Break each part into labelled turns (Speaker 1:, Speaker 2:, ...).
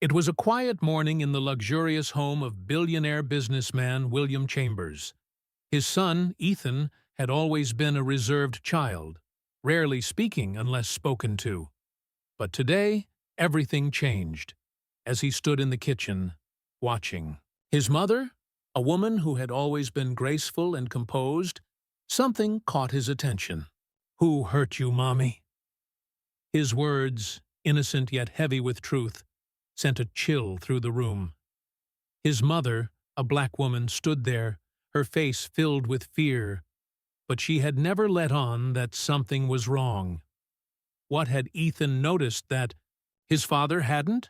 Speaker 1: It was a quiet morning in the luxurious home of billionaire businessman William Chambers. His son, Ethan, had always been a reserved child, rarely speaking unless spoken to. But today, everything changed, as he stood in the kitchen, watching. His mother, a woman who had always been graceful and composed, something caught his attention. "Who hurt you, Mommy?" His words, innocent yet heavy with truth, sent a chill through the room. His mother, a black woman, stood there, her face filled with fear, but she had never let on that something was wrong. What had Ethan noticed that his father hadn't?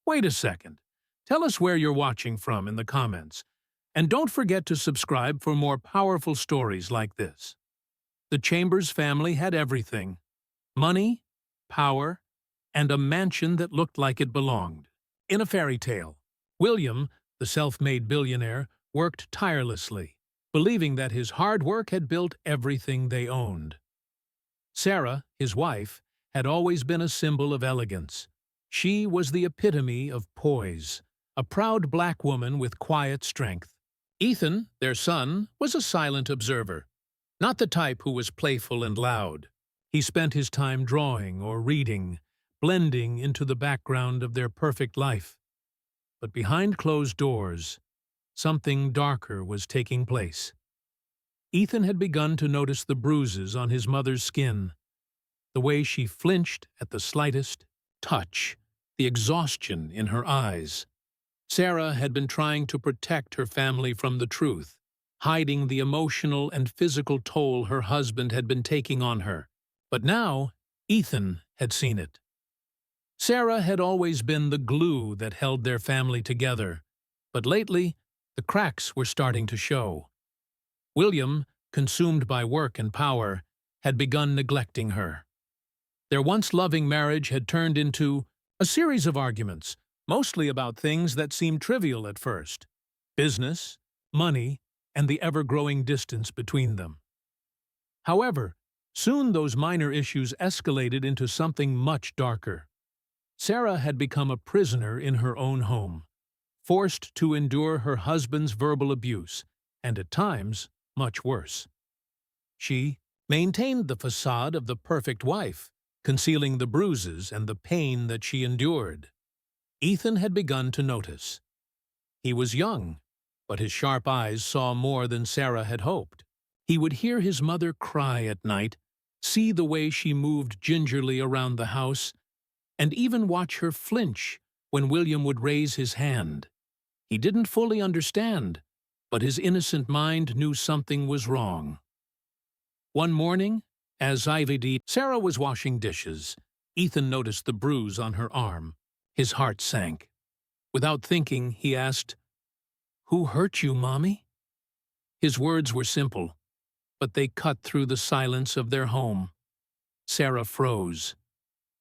Speaker 1: Wait a second. Tell us where you're watching from in the comments. And don't forget to subscribe for more powerful stories like this. The Chambers family had everything: money, power, and a mansion that looked like it belonged. In a fairy tale, William, the self-made billionaire, worked tirelessly, believing that his hard work had built everything they owned. Sarah, his wife, had always been a symbol of elegance. She was the epitome of poise, a proud black woman with quiet strength. Ethan, their son, was a silent observer, not the type who was playful and loud. He spent his time drawing or reading, blending into the background of their perfect life. But behind closed doors, something darker was taking place. Ethan had begun to notice the bruises on his mother's skin, the way she flinched at the slightest touch, the exhaustion in her eyes. Sarah had been trying to protect her family from the truth, hiding the emotional and physical toll her husband had been taking on her. But now, Ethan had seen it. Sarah had always been the glue that held their family together, but lately, the cracks were starting to show. William, consumed by work and power, had begun neglecting her. Their once loving marriage had turned into a series of arguments, mostly about things that seemed trivial at first: business, money, and the ever-growing distance between them. However, soon those minor issues escalated into something much darker. Sarah had become a prisoner in her own home, forced to endure her husband's verbal abuse, and at times, much worse. She maintained the facade of the perfect wife, concealing the bruises and the pain that she endured. Ethan had begun to notice. He was young, but his sharp eyes saw more than Sarah had hoped. He would hear his mother cry at night, see the way she moved gingerly around the house, and even watch her flinch when William would raise his hand. He didn't fully understand, but his innocent mind knew something was wrong. One morning, as Sarah was washing dishes, Ethan noticed the bruise on her arm. His heart sank. Without thinking, he asked, "Who hurt you, Mommy?" His words were simple, but they cut through the silence of their home. Sarah froze.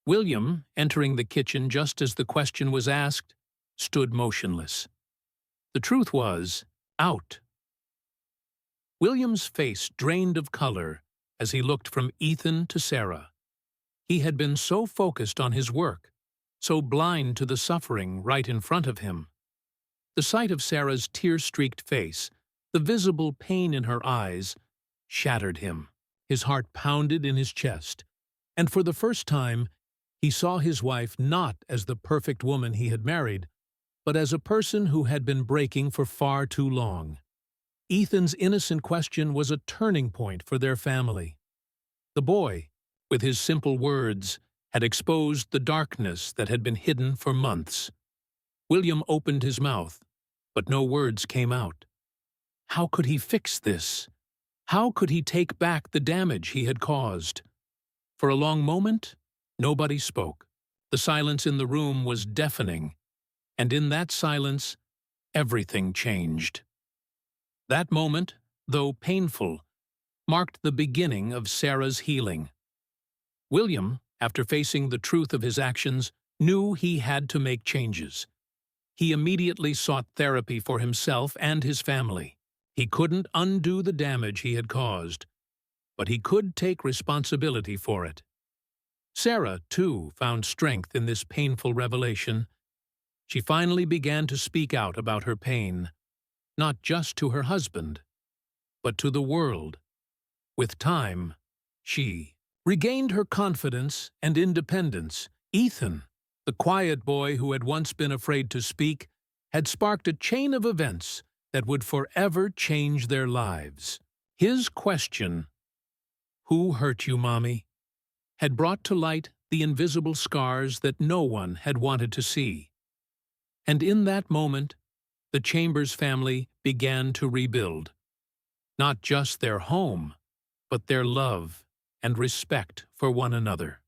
Speaker 1: William, entering the kitchen just as the question was asked, stood motionless. The truth was out. William's face drained of color as he looked from Ethan to Sarah. He had been so focused on his work, so blind to the suffering right in front of him. The sight of Sarah's tear-streaked face, the visible pain in her eyes, shattered him. His heart pounded in his chest, and for the first time, he saw his wife not as the perfect woman he had married, but as a person who had been breaking for far too long. Ethan's innocent question was a turning point for their family. The boy, with his simple words, had exposed the darkness that had been hidden for months. William opened his mouth, but no words came out. How could he fix this? How could he take back the damage he had caused? For a long moment, nobody spoke. The silence in the room was deafening, and in that silence, everything changed. That moment, though painful, marked the beginning of Sarah's healing. William, after facing the truth of his actions, knew he had to make changes. He immediately sought therapy for himself and his family. He couldn't undo the damage he had caused, but he could take responsibility for it. Sarah, too, found strength in this painful revelation. She finally began to speak out about her pain, not just to her husband, but to the world. With time, she regained her confidence and independence. Ethan, the quiet boy who had once been afraid to speak, had sparked a chain of events that would forever change their lives. His question, "Who hurt you, Mommy?" had brought to light the invisible scars that no one had wanted to see. And in that moment, the Chambers family began to rebuild. Not just their home, but their love and respect for one another.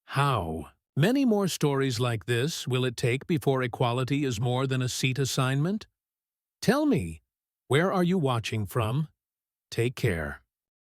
Speaker 1: How many more stories like this will it take before equality is more than a seat assignment? Tell me, where are you watching from? Take care.